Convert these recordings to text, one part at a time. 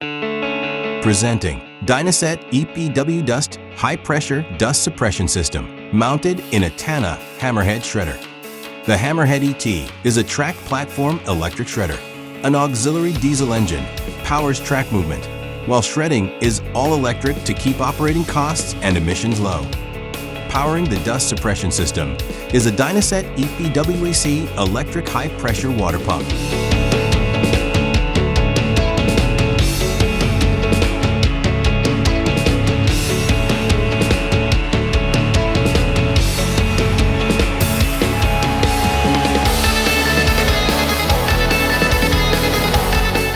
Presenting Dynaset EPW-DUST High-Pressure Dust Suppression System, mounted in a TANA Hammerhead Shredder. The Hammerhead ET is a track platform electric shredder. An auxiliary diesel engine powers track movement, while shredding is all electric to keep operating costs and emissions low. Powering the dust suppression system is a Dynaset EPW-AC electric high-pressure water pump.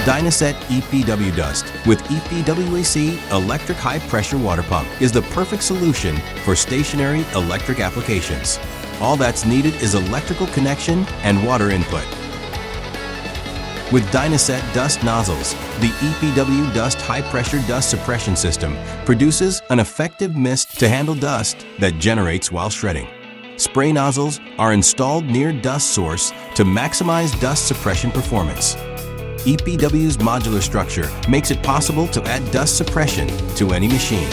Dynaset EPW-DUST with EPW-AC electric high-pressure water pump is the perfect solution for stationary electric applications. All that's needed is electrical connection and water input. With Dynaset dust nozzles, the EPW-DUST high-pressure dust suppression system produces an effective mist to handle dust that generates while shredding. Spray nozzles are installed near dust source to maximize dust suppression performance. EPW's modular structure makes it possible to add dust suppression to any machine.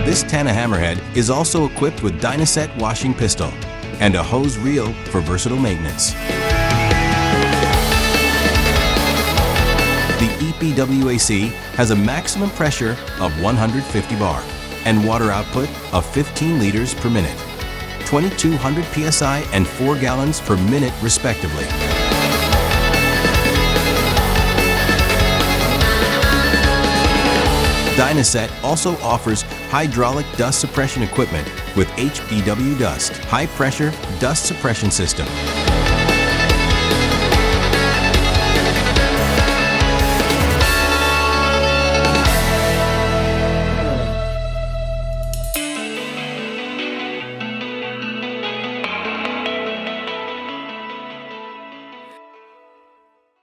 This TANA Hammerhead is also equipped with Dynaset washing pistol and a hose reel for versatile maintenance. The EPW-AC has a maximum pressure of 150 bar and water output of 15 liters per minute. 2,200 psi and 4 gallons per minute, respectively. Dynaset also offers hydraulic dust suppression equipment with EPW-DUST high-pressure dust suppression system.